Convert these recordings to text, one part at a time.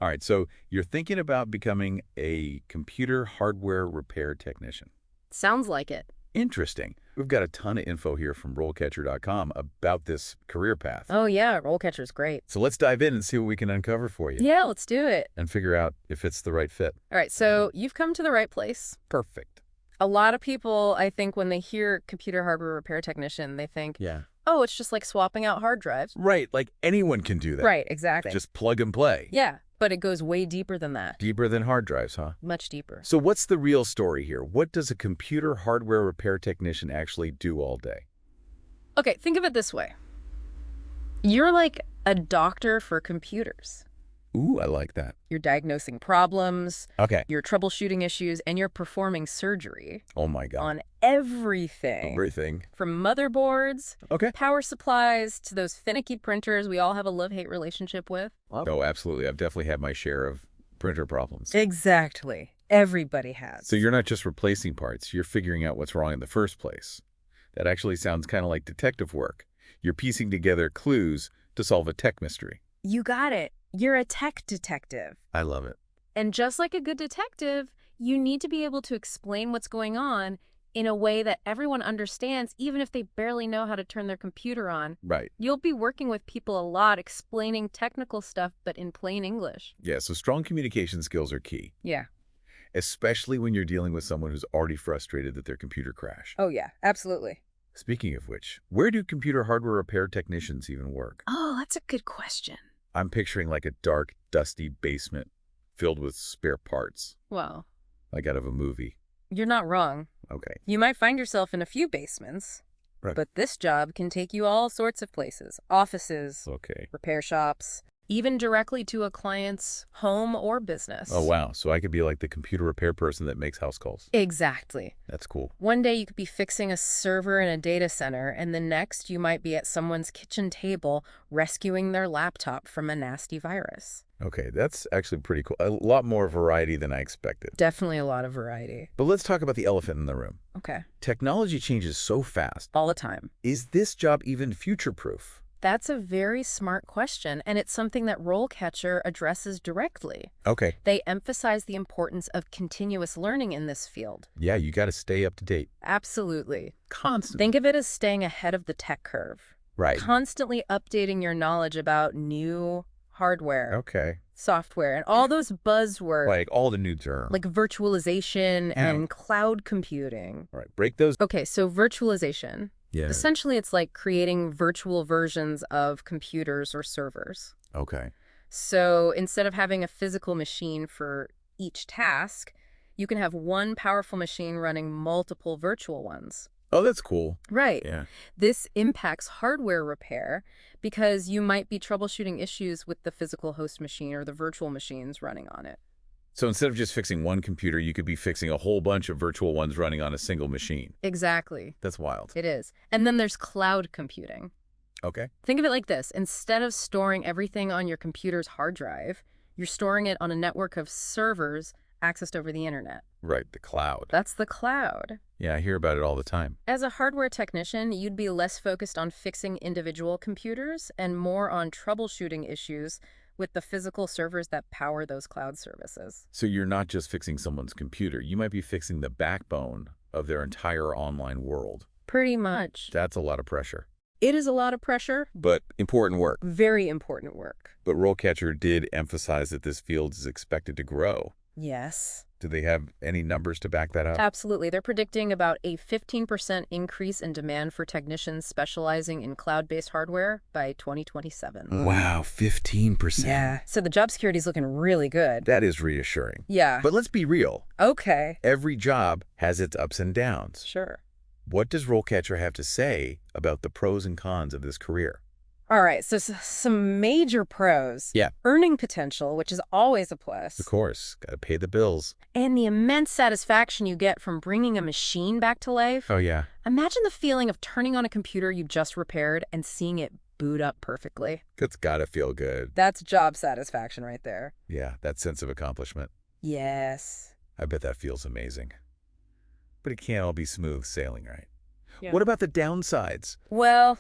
All right, so you're thinking about becoming a computer hardware repair technician. Sounds like it. Interesting. We've got a ton of info here from RoleCatcher.com about this career path. Oh yeah, RoleCatcher's great. So let's dive in and see what we can uncover for you Yeah, let's do it. and figure out if it's the right fit. All right, so you've come to the right place. Perfect. A lot of people, I think, when they hear computer hardware repair technician, they think, Yeah. oh, it's just like swapping out hard drives. Right, like anyone can do that. Right, exactly. Just plug and play. Yeah, but it goes way deeper than that. Deeper than hard drives, huh? Much deeper. So what's the real story here? What does a computer hardware repair technician actually do all day? Okay, think of it this way. You're like a doctor for computers. Ooh, I like that. You're diagnosing problems, Okay. you're troubleshooting issues, and you're performing surgery Oh my God. on everything. Everything. From motherboards, Okay. power supplies, to those finicky printers we all have a love-hate relationship with. Oh, absolutely. I've definitely had my share of printer problems. Exactly. Everybody has. So you're not just replacing parts, you're figuring out what's wrong in the first place. That actually sounds kind of like detective work. You're piecing together clues to solve a tech mystery. You got it. You're a tech detective. I love it. And just like a good detective, you need to be able to explain what's going on in a way that everyone understands, even if they barely know how to turn their computer on. Right. You'll be working with people a lot explaining technical stuff, but in plain English. Yeah, so strong communication skills are key, Yeah. especially when you're dealing with someone who's already frustrated that their computer crashed. Oh, yeah. Absolutely. Speaking of which, where do computer hardware repair technicians even work? Oh, that's a good question. I'm picturing like a dark, dusty basement filled with spare parts, Well, like out of a movie. you're not wrong. Okay. You might find yourself in a few basements, Right. but this job can take you all sorts of places. Offices, Okay. repair shops, even directly to a client's home or business. Oh, wow. So I could be like the computer repair person that makes house calls. Exactly. That's cool. One day you could be fixing a server in a data center, and the next you might be at someone's kitchen table rescuing their laptop from a nasty virus. Okay, that's actually pretty cool. A lot more variety than I expected. Definitely a lot of variety. But let's talk about the elephant in the room. Okay. Technology changes so fast. All the time. Is this job even future-proof? That's a very smart question, and it's something that RoleCatcher addresses directly. Okay. They emphasize the importance of continuous learning in this field. Yeah, you got to stay up to date. Absolutely. Constantly. Think of it as staying ahead of the tech curve. Right. Constantly updating your knowledge about new hardware, Okay. software, and all those buzzwords Like all the new terms. like virtualization and cloud computing. All right, break those. Okay, so virtualization. Yeah. Essentially, it's like creating virtual versions of computers or servers. Okay. So instead of having a physical machine for each task, you can have one powerful machine running multiple virtual ones. Oh, that's cool. Right. Yeah. This impacts hardware repair because you might be troubleshooting issues with the physical host machine or the virtual machines running on it. So instead of just fixing one computer, you could be fixing a whole bunch of virtual ones running on a single machine. Exactly. That's wild. It is. And then there's cloud computing. Okay. Think of it like this. Instead of storing everything on your computer's hard drive, you're storing it on a network of servers accessed over the internet. Right, the cloud. That's the cloud. Yeah, I hear about it all the time. As a hardware technician, you'd be less focused on fixing individual computers and more on troubleshooting issues with the physical servers that power those cloud services. So you're not just fixing someone's computer. You might be fixing the backbone of their entire online world. Pretty much. That's a lot of pressure. It is a lot of pressure. But important work. Very important work. But RoleCatcher did emphasize that this field is expected to grow. Yes. Do they have any numbers to back that up? Absolutely. They're predicting about a 15% increase in demand for technicians specializing in cloud-based hardware by 2027. Wow, 15%. Yeah. So the job security is looking really good. That is reassuring. Yeah. But let's be real. Okay. Every job has its ups and downs. Sure. What does RoleCatcher have to say about the pros and cons of this career? All right, so some major pros. Yeah. Earning potential, which is always a plus. Of course, gotta pay the bills. And the immense satisfaction you get from bringing a machine back to life. Oh, yeah. Imagine the feeling of turning on a computer you just repaired and seeing it boot up perfectly. It's gotta feel good. That's job satisfaction right there. Yeah, that sense of accomplishment. Yes. I bet that feels amazing. But it can't all be smooth sailing, right? Yeah. What about the downsides? Well,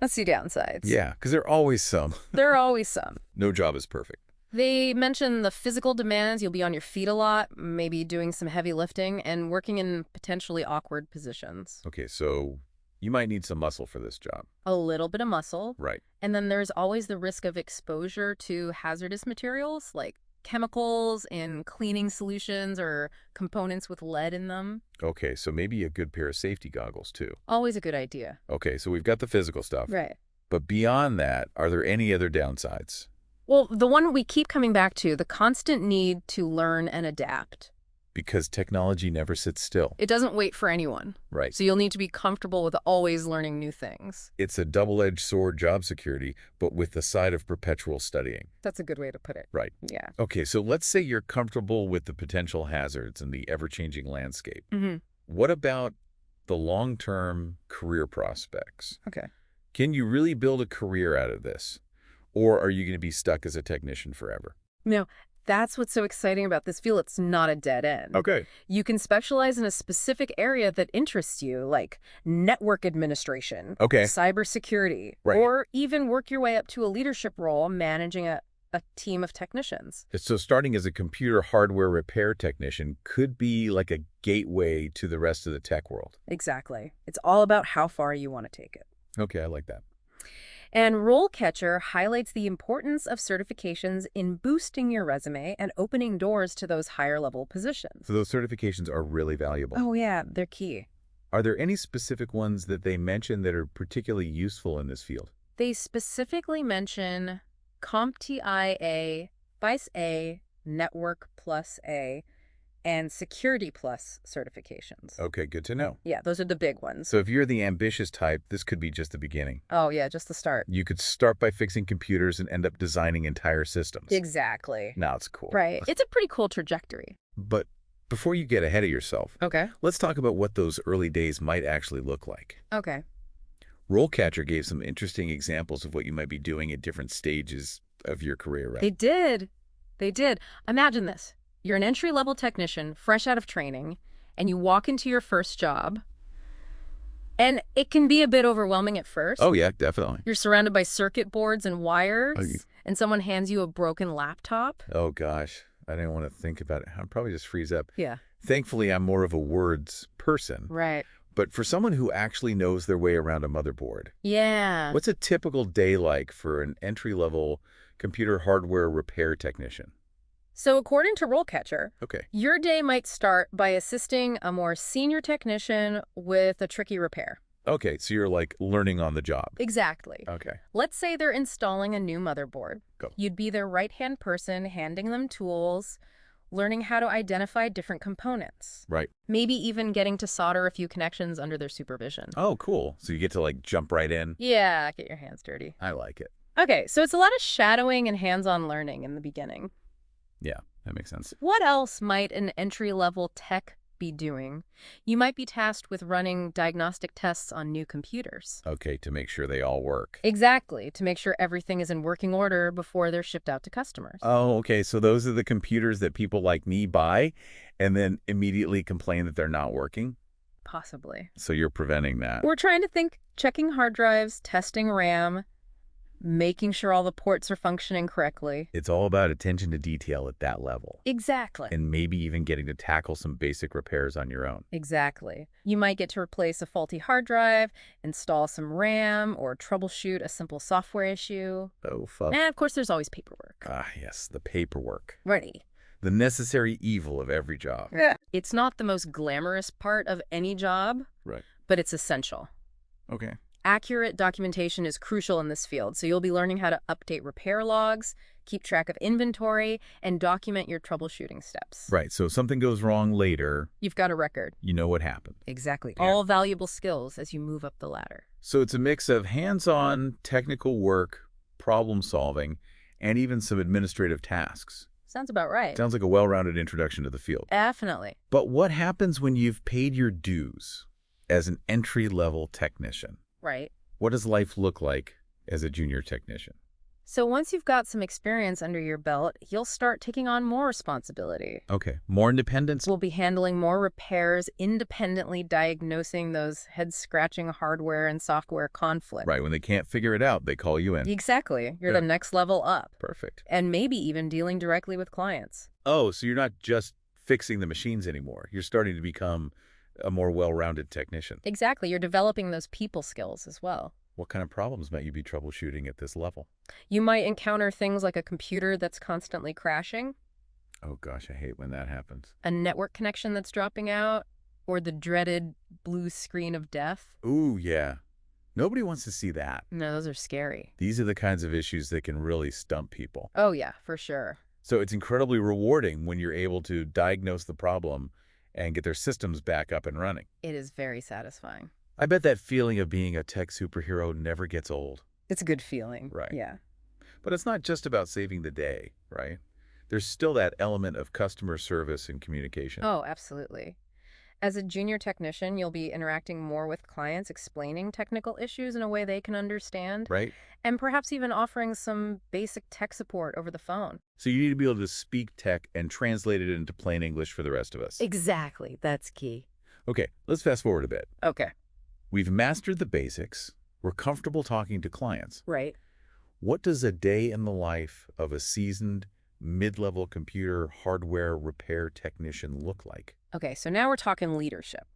let's see downsides. Yeah, because there are always some. There are always some. No job is perfect. They mention the physical demands. You'll be on your feet a lot, maybe doing some heavy lifting, and working in potentially awkward positions. Okay, so you might need some muscle for this job. A little bit of muscle. Right. And then there's always the risk of exposure to hazardous materials like chemicals in cleaning solutions or components with lead in them. Okay, so maybe a good pair of safety goggles, too. Always a good idea. Okay, so we've got the physical stuff. Right. But beyond that, are there any other downsides? Well, the one we keep coming back to, the constant need to learn and adapt. Because technology never sits still. It doesn't wait for anyone. Right. So you'll need to be comfortable with always learning new things. It's a double-edged sword, job security, but with the side of perpetual studying. That's a good way to put it. Right. Yeah. Okay, so let's say you're comfortable with the potential hazards and the ever-changing landscape. Mm-hmm. What about the long-term career prospects? Okay. Can you really build a career out of this? Or are you going to be stuck as a technician forever? No, that's what's so exciting about this field. It's not a dead end. Okay. You can specialize in a specific area that interests you, like network administration, Okay. cybersecurity, Right. or even work your way up to a leadership role managing a team of technicians. So starting as a computer hardware repair technician could be like a gateway to the rest of the tech world. Exactly. It's all about how far you want to take it. Okay, I like that. And RoleCatcher highlights the importance of certifications in boosting your resume and opening doors to those higher-level positions. So those certifications are really valuable. Oh, yeah, they're key. Are there any specific ones that they mention that are particularly useful in this field? They specifically mention CompTIA, FICE A, Network Plus A, and Security Plus certifications. Okay, good to know. Yeah, those are the big ones. So if you're the ambitious type, this could be just the beginning. Oh, yeah, just the start. You could start by fixing computers and end up designing entire systems. Exactly. Now it's cool. Right. It's a pretty cool trajectory. But before you get ahead of yourself, Okay. let's talk about what those early days might actually look like. Okay. RoleCatcher gave some interesting examples of what you might be doing at different stages of your career, right? They did. They did. Imagine this. You're an entry-level technician, fresh out of training, and you walk into your first job. And it can be a bit overwhelming at first. Oh, yeah, definitely. You're surrounded by circuit boards and wires, Oh, you- and someone hands you a broken laptop. Oh, gosh. I didn't want to think about it. I'd probably just freeze up. Yeah. Thankfully, I'm more of a words person. Right. But for someone who actually knows their way around a motherboard, Yeah. what's a typical day like for an entry-level computer hardware repair technician? So according to RoleCatcher, Okay. your day might start by assisting a more senior technician with a tricky repair. Okay, so you're like learning on the job. Exactly. Okay. Let's say they're installing a new motherboard. Go. You'd be their right-hand person handing them tools, learning how to identify different components. Right. Maybe even getting to solder a few connections under their supervision. Oh, cool. So you get to like jump right in. Yeah, get your hands dirty. I like it. Okay, so it's a lot of shadowing and hands-on learning in the beginning. Yeah, that makes sense. What else might an entry-level tech be doing? You might be tasked with running diagnostic tests on new computers. Okay, to make sure they all work. Exactly, to make sure everything is in working order before they're shipped out to customers. Oh, okay. So those are the computers that people like me buy and then immediately complain that they're not working? Possibly. So you're preventing that. We're trying to think checking hard drives, testing RAM, making sure all the ports are functioning correctly. It's all about attention to detail at that level. Exactly. And maybe even getting to tackle some basic repairs on your own. Exactly. You might get to replace a faulty hard drive, install some RAM, or troubleshoot a simple software issue. Oh, fuck. And of course, there's always paperwork. Ah, yes, the paperwork. Ready. The necessary evil of every job. Yeah. It's not the most glamorous part of any job, Right. but it's essential. Okay. Accurate documentation is crucial in this field, so you'll be learning how to update repair logs, keep track of inventory, and document your troubleshooting steps. Right, so if something goes wrong later, You've got a record. you know what happened. Exactly. Yeah. All valuable skills as you move up the ladder. So it's a mix of hands-on technical work, problem solving, and even some administrative tasks. Sounds about right. Sounds like a well-rounded introduction to the field. Definitely. But what happens when you've paid your dues as an entry-level technician? Right. What does life look like as a junior technician? So once you've got some experience under your belt, you'll start taking on more responsibility. Okay. More independence? We'll be handling more repairs, independently diagnosing those head-scratching hardware and software conflicts. Right. When they can't figure it out, they call you in. Exactly. You're Yeah. the next level up. Perfect. And maybe even dealing directly with clients. Oh, so you're not just fixing the machines anymore. You're starting to become a more well-rounded technician. Exactly. You're developing those people skills as well. What kind of problems might you be troubleshooting at this level? You might encounter things like a computer that's constantly crashing, Oh gosh, I hate when that happens. a network connection that's dropping out, or the dreaded blue screen of death. Ooh, yeah. Nobody wants to see that. No, those are scary. These are the kinds of issues that can really stump people. Oh, yeah, for sure. So it's incredibly rewarding when you're able to diagnose the problem and get their systems back up and running. It is very satisfying. I bet that feeling of being a tech superhero never gets old. It's a good feeling. Right. Yeah. But it's not just about saving the day, right? There's still that element of customer service and communication. Oh, absolutely. As a junior technician, you'll be interacting more with clients, explaining technical issues in a way they can understand, Right? and perhaps even offering some basic tech support over the phone. So you need to be able to speak tech and translate it into plain English for the rest of us. Exactly. That's key. Okay, let's fast forward a bit. Okay. We've mastered the basics. We're comfortable talking to clients. Right. What does a day in the life of a seasoned, mid-level computer hardware repair technician look like? Okay, so now we're talking leadership.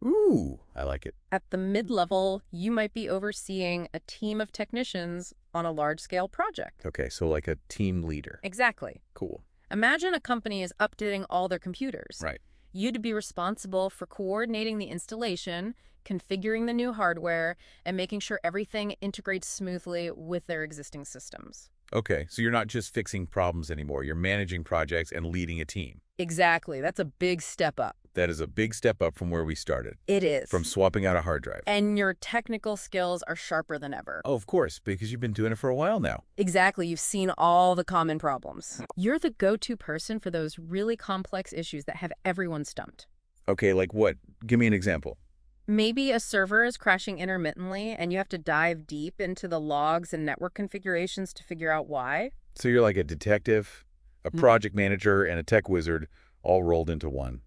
Ooh, I like it. At the mid-level, you might be overseeing a team of technicians on a large-scale project. Okay, so like a team leader. Exactly. Cool. Imagine a company is updating all their computers. Right. You'd be responsible for coordinating the installation, configuring the new hardware, and making sure everything integrates smoothly with their existing systems. Okay, so you're not just fixing problems anymore. You're managing projects and leading a team. Exactly. That's a big step up. That is a big step up from where we started, It is. from swapping out a hard drive. And your technical skills are sharper than ever. Oh, of course, because you've been doing it for a while now. Exactly. You've seen all the common problems. You're the go-to person for those really complex issues that have everyone stumped. Okay, like what? Give me an example. Maybe a server is crashing intermittently and you have to dive deep into the logs and network configurations to figure out why. So you're like a detective, a project manager, and a tech wizard all rolled into one.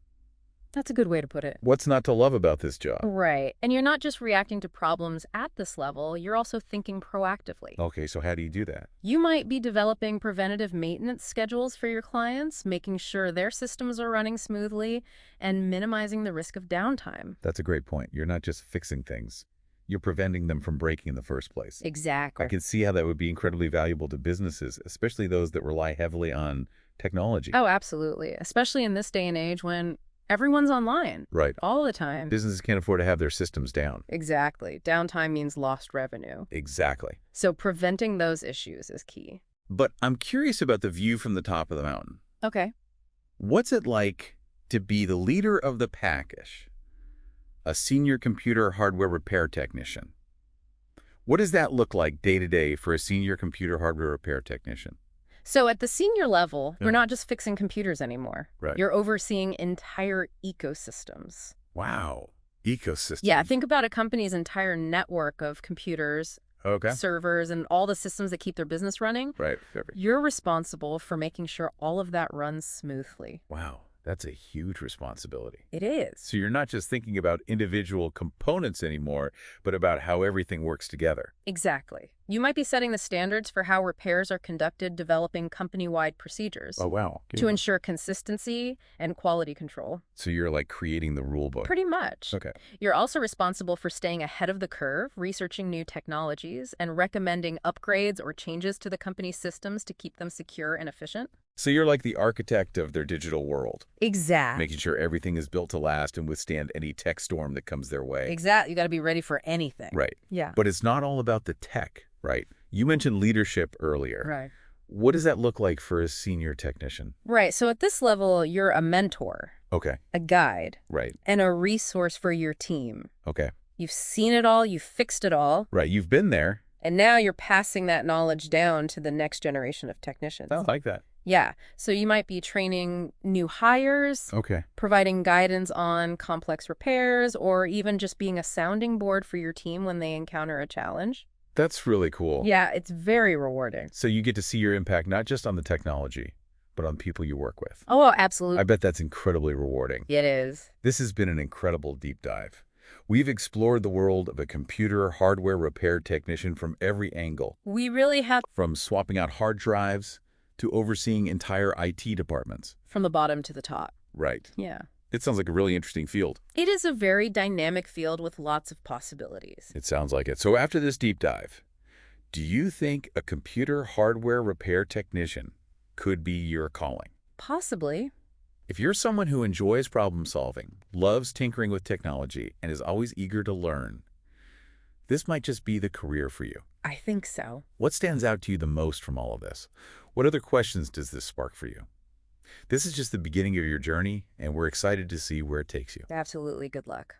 That's a good way to put it. What's not to love about this job? Right. And you're not just reacting to problems at this level, you're also thinking proactively. Okay, so how do you do that? You might be developing preventative maintenance schedules for your clients, making sure their systems are running smoothly, and minimizing the risk of downtime. That's a great point. You're not just fixing things. You're preventing them from breaking in the first place. Exactly. I can see how that would be incredibly valuable to businesses, especially those that rely heavily on technology. Oh, absolutely. Especially in this day and age when everyone's online. Right. All the time. Businesses can't afford to have their systems down. Exactly. Downtime means lost revenue. Exactly. So preventing those issues is key. But I'm curious about the view from the top of the mountain. Okay. What's it like to be the leader of the package, a senior computer hardware repair technician? What does that look like day to day for a senior computer hardware repair technician? So at the senior level, Yeah. we're not just fixing computers anymore. Right. You're overseeing entire ecosystems. Wow. Ecosystem. Yeah, think about a company's entire network of computers, Okay. servers, and all the systems that keep their business running. Right. Perfect. You're responsible for making sure all of that runs smoothly. Wow. That's a huge responsibility. It is. So you're not just thinking about individual components anymore, but about how everything works together. Exactly. You might be setting the standards for how repairs are conducted, developing company-wide procedures Oh, wow. to ensure consistency and quality control. So you're like creating the rule book. Pretty much. Okay. You're also responsible for staying ahead of the curve, researching new technologies, and recommending upgrades or changes to the company's systems to keep them secure and efficient. So you're like the architect of their digital world, Exactly. making sure everything is built to last and withstand any tech storm that comes their way. Exactly. You got to be ready for anything. Right. Yeah. But it's not all about the tech, right? You mentioned leadership earlier. Right. What does that look like for a senior technician? Right. So at this level, you're a mentor, Okay. a guide, Right. and a resource for your team. Okay. You've seen it all, you've fixed it all, Right. You've been there. and now you're passing that knowledge down to the next generation of technicians. I like that. Yeah. So you might be training new hires, Okay. providing guidance on complex repairs, or even just being a sounding board for your team when they encounter a challenge. That's really cool. Yeah, it's very rewarding. So you get to see your impact not just on the technology, but on people you work with. Oh, I absolutely. bet that's incredibly rewarding. It is. This has been an incredible deep dive. We've explored the world of a computer hardware repair technician from every angle, We really have from swapping out hard drives to overseeing entire IT departments. from the bottom to the top. Right. Yeah. It sounds like a really interesting field. It is a very dynamic field with lots of possibilities. It sounds like it. So after this deep dive, do you think a computer hardware repair technician could be your calling? Possibly. If you're someone who enjoys problem solving, loves tinkering with technology, and is always eager to learn, this might just be the career for you. I think so. What stands out to you the most from all of this? What other questions does this spark for you? This is just the beginning of your journey, and we're excited to see where it takes you. Absolutely. Good luck.